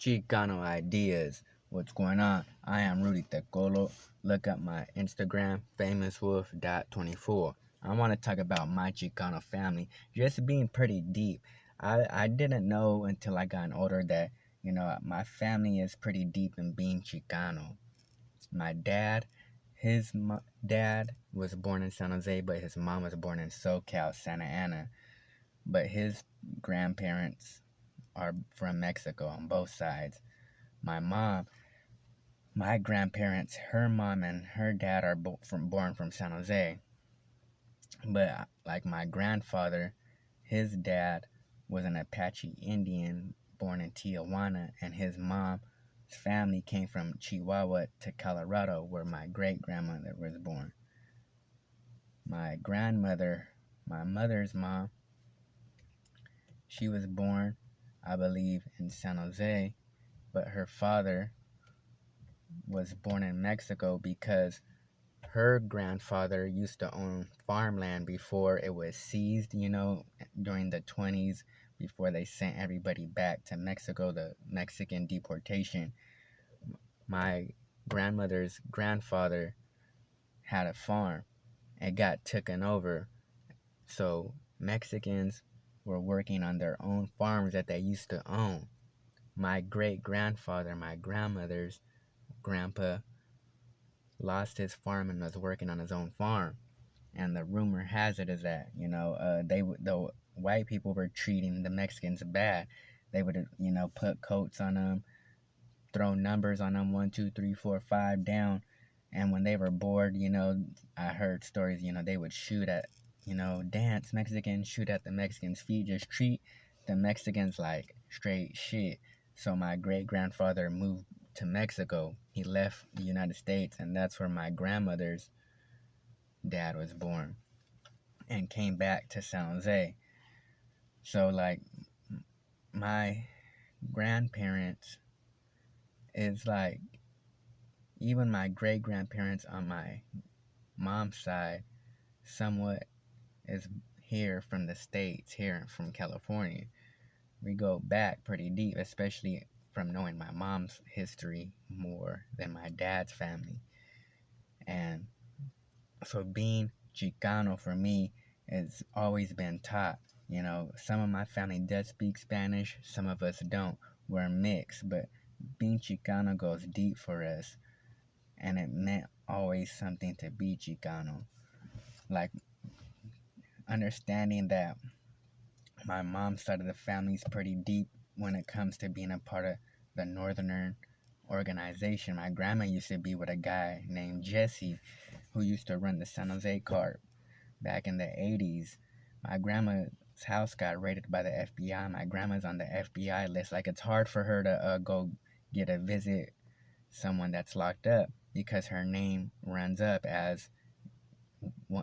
Chicano ideas. What's going on? I am Rudy Tecolo. Look up my Instagram, famouswolf.24. I want to talk about my Chicano family, just being pretty deep. I didn't know until I got older that, my family is pretty deep in being Chicano. My dad, dad was born in San Jose, but his mom was born in SoCal, Santa Ana. But his grandparents are from Mexico on both sides. My mom, my grandparents, her mom and her dad are born from San Jose. But like my grandfather, his dad was an Apache Indian born in Tijuana, and his mom's family came from Chihuahua to Colorado, where my great grandmother was born. My grandmother, my mother's mom, she was born, I believe, in San Jose, but her father was born in Mexico because her grandfather used to own farmland before it was seized, during the 20s, before they sent everybody back to Mexico, the Mexican deportation. My grandmother's grandfather had a farm. It got taken over. So Mexicans were working on their own farms that they used to own. My great grandfather, my grandmother's grandpa, lost his farm and was working on his own farm. And the rumor has it is that the white people were treating the Mexicans bad. They would put coats on them, throw numbers on them, 1, 2, 3, 4, 5 down. And when they were bored, I heard stories. They would shoot at dance Mexicans, shoot at the Mexicans' feet, just treat the Mexicans like straight shit. So my great grandfather moved to Mexico. He left the United States, and that's where my grandmother's dad was born, and came back to San Jose. So like my grandparents is like, even my great grandparents on my mom's side somewhat is here from the States, here from California. We go back pretty deep, especially from knowing my mom's history more than my dad's family. And so being Chicano for me has always been taught. Some of my family does speak Spanish, some of us don't. We're mixed, but being Chicano goes deep for us. And it meant always something to be Chicano. Like understanding that my mom's side of the family is pretty deep when it comes to being a part of the Northern organization. My grandma used to be with a guy named Jesse who used to run the San Jose cart back in the 80s. My grandma's house got raided by the FBI. My grandma's on the FBI list. Like, it's hard for her to go get a visit someone that's locked up because her name runs up as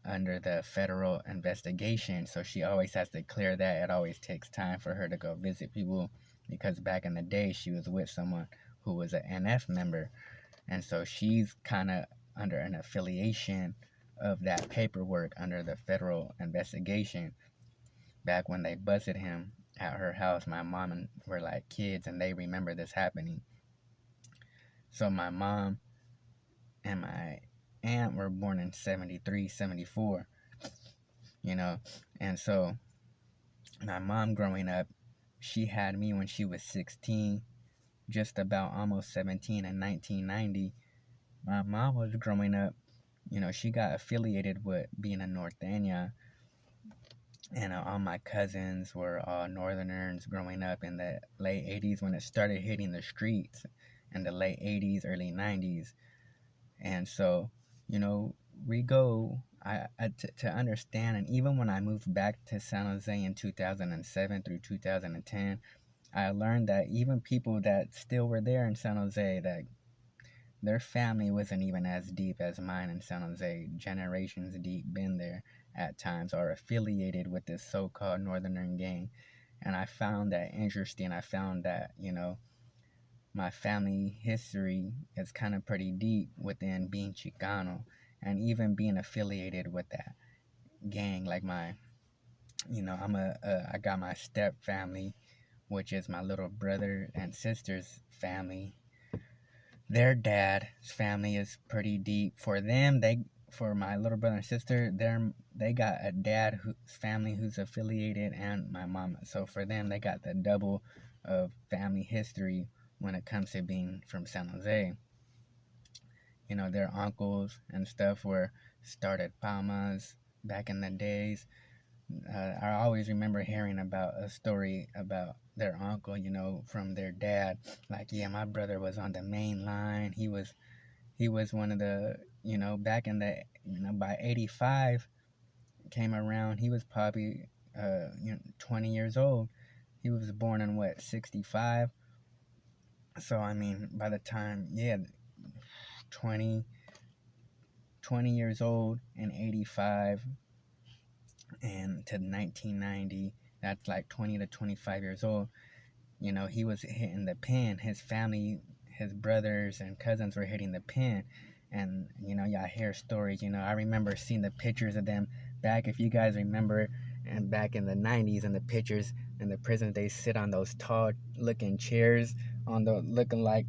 under the federal investigation. So she always has to clear that. It always takes time for her to go visit people because back in the day she was with someone who was an NF member. And so she's kind of under an affiliation of that paperwork under the federal investigation. Back when they busted him at her house, my mom and were like kids, and they remember this happening. So my mom and my aunt were born in 73, 74, and so my mom growing up, she had me when she was 16, just about almost 17 in 1990. My mom was growing up, she got affiliated with being a Norteña, and all my cousins were all Northerners growing up in the late 80s when it started hitting the streets, in the late 80s, early 90s. And so, we go to understand, and even when I moved back to San Jose in 2007 through 2010, I learned that even people that still were there in San Jose, that their family wasn't even as deep as mine in San Jose, generations deep, been there at times, are affiliated with this so-called Northern gang. And I found that interesting. I found that, my family history is kind of pretty deep within being Chicano and even being affiliated with that gang. Like I got my step family which is my little brother and sister's family. Their dad's family is pretty deep. For my little brother and sister, they got a dad whose family who's affiliated, and my mama. So for them, they got the double of family history when it comes to being from San Jose. Their uncles and stuff were started Palmas back in the days. I always remember hearing about a story about their uncle, from their dad. Like, yeah, my brother was on the main line. He was one of the, back in the, by 85 came around. He was probably 20 years old. He was born in what, 65? So I mean, by the time, yeah, 20 20 years old in 85 and to 1990, that's like 20 to 25 years old. He was hitting the pen. His family, his brothers and cousins were hitting the pen. And, y'all hear stories. I remember seeing the pictures of them back, if you guys remember, and back in the 90s, and the pictures in the prisons, they sit on those tall looking chairs, looking like,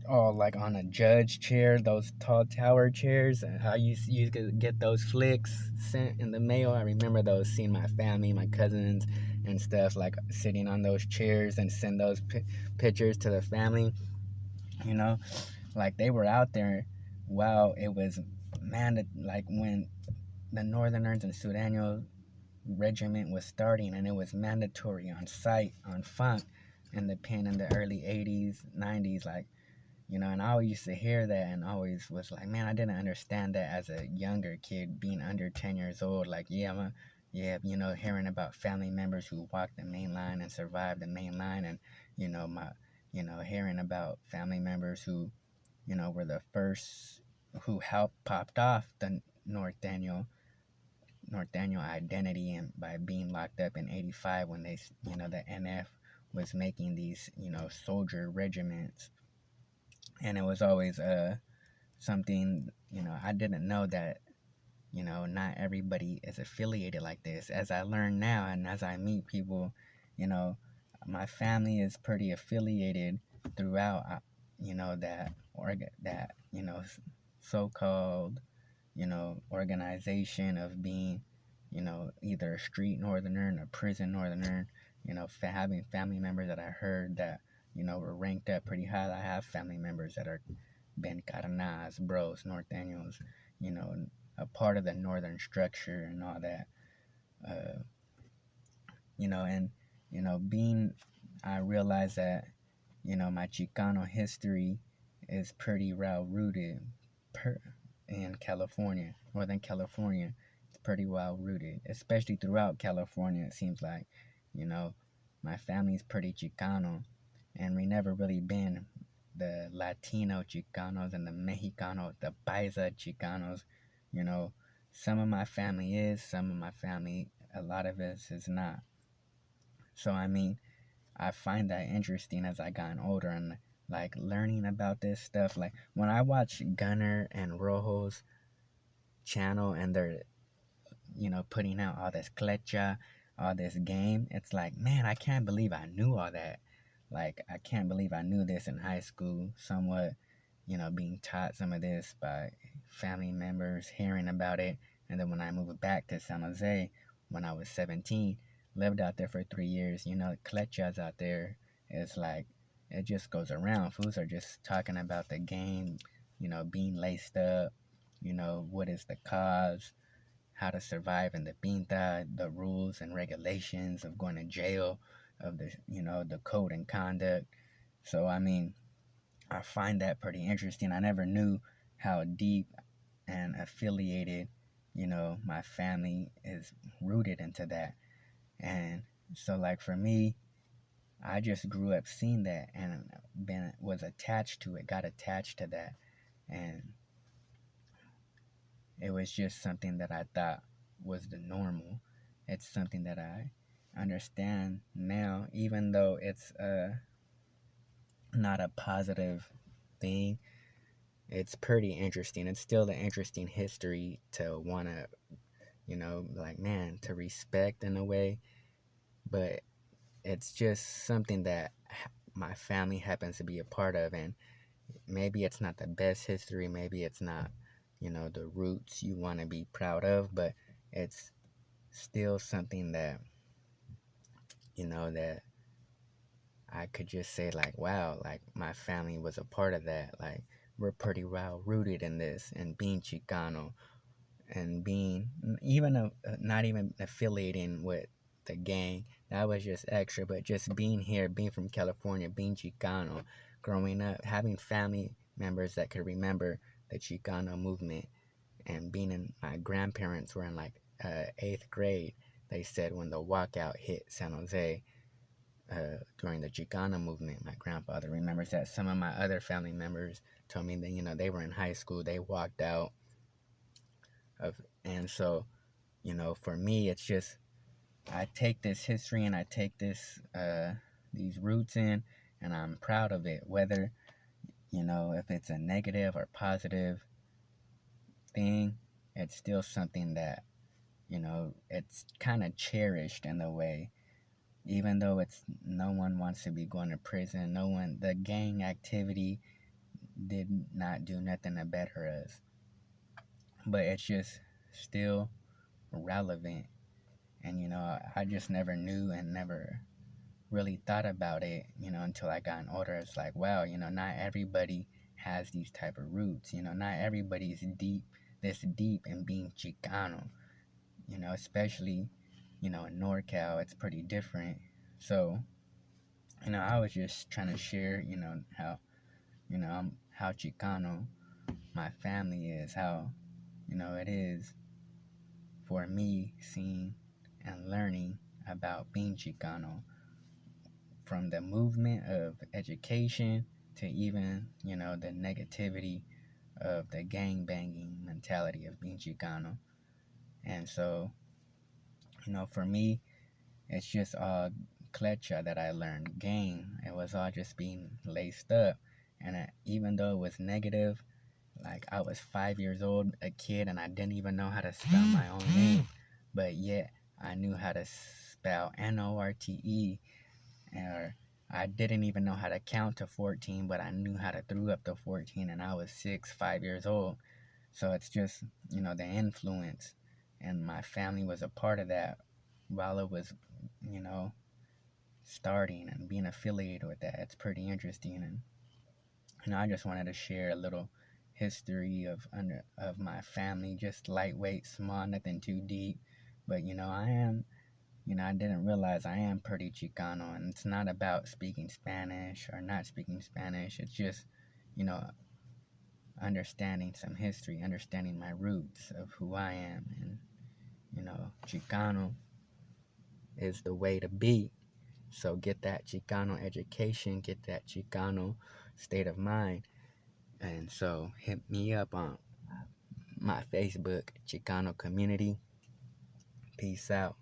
oh, like on a judge chair, those tall tower chairs. And how you could get those flicks sent in the mail. I remember those, seeing my family, my cousins, and stuff, like sitting on those chairs and send those pictures to the family. You know, like they were out there while it was like when the Northerners and Sudanos regiment was starting, and it was mandatory on site on funk in the pen in the early 80s, 90s, like. And I always used to hear that and always was like, man, I didn't understand that as a younger kid, being under 10 years old. Like, yeah, hearing about family members who walked the main line and survived the main line, and, hearing about family members who, were the first who helped popped off the North Daniel identity, and by being locked up in 85 when they, the NF was making these, soldier regiments. And it was always something, I didn't know that, not everybody is affiliated like this. As I learn now, and as I meet people, you know my family is pretty affiliated throughout, that so-called, organization of being, either a street northerner and a prison northerner. Having family members that I heard that, were ranked up pretty high. I have family members that are Ben Carnas, Bros, North Daniels, you know, a part of the northern structure and all that. Uh, and, I realized that, my Chicano history is pretty well rooted in California, Northern California. It's pretty well rooted, especially throughout California, it seems like. You know, my family's pretty Chicano, and we never really been the Latino Chicanos and the Mexicano, the Paisa Chicanos. You know, some of my family is, some of my family, a lot of us is not. So, I mean, I find that interesting as I gotten older, and like learning about this stuff. Like when I watch Gunner and Rojo's channel, and they're, putting out all this clecha, all this game, it's like, man, I can't believe I knew all that. Like, I can't believe I knew this in high school, somewhat, being taught some of this by family members, hearing about it. And then when I moved back to San Jose when I was 17, lived out there for 3 years, clechas out there, it's like, it just goes around. Fools are just talking about the game, being laced up, what is the cause, how to survive in the pinta, the rules and regulations of going to jail, of the code and conduct. So, I mean, I find that pretty interesting. I never knew how deep and affiliated, my family is rooted into that. And so, like, for me, I just grew up seeing that, and was attached to it, got attached to that. And it was just something that I thought was the normal. It's something that I understand now, even though it's not a positive thing. It's pretty interesting. It's still an interesting history to want to, like, man, to respect in a way. But it's just something that my family happens to be a part of, and maybe it's not the best history, maybe it's not, the roots you want to be proud of, but it's still something that, that I could just say, like, wow, like my family was a part of that. Like, we're pretty well rooted in this, and being Chicano, and being even not even affiliating with the gang, that was just extra. But just being here, being from California, being Chicano, growing up, having family members that could remember the Chicano movement, and being in, my grandparents were in like eighth grade. They said when the walkout hit San Jose during the Chicano movement, my grandfather remembers that. Some of my other family members told me that they were in high school, they walked out of, and so for me, it's just I take this history and I take these roots in, and I'm proud of it. Whether if it's a negative or positive thing, it's still something that it's kind of cherished in the way. Even though it's no one wants to be going to prison, no one, the gang activity did not do nothing to better us, but it's just still relevant. And I just never knew and never really thought about it, until I got older. It's like, wow, not everybody has these type of roots. Not everybody's this deep in being Chicano. Especially, in NorCal, it's pretty different. So, I was just trying to share, how Chicano my family is, how, it is for me seeing and learning about being Chicano, from the movement of education to even, the negativity of the gang banging mentality of being Chicano. And so, for me, it's just all clecha that I learned. Gang, it was all just being laced up. And even though it was negative, like I was 5 years old, a kid, and I didn't even know how to spell my own name. But yet, I knew how to spell Norte, or I didn't even know how to count to 14, but I knew how to throw up to 14, and I was 5 years old. So it's just, the influence, and my family was a part of that while it was, you know, starting and being affiliated with that. It's pretty interesting, and I just wanted to share a little history of my family, just lightweight, small, nothing too deep. But I am, I didn't realize I am pretty Chicano, and it's not about speaking Spanish or not speaking Spanish. It's just, you know, understanding some history, understanding my roots of who I am, and Chicano is the way to be. So get that Chicano education, get that Chicano state of mind, and so hit me up on my Facebook, Chicano Community. Peace out.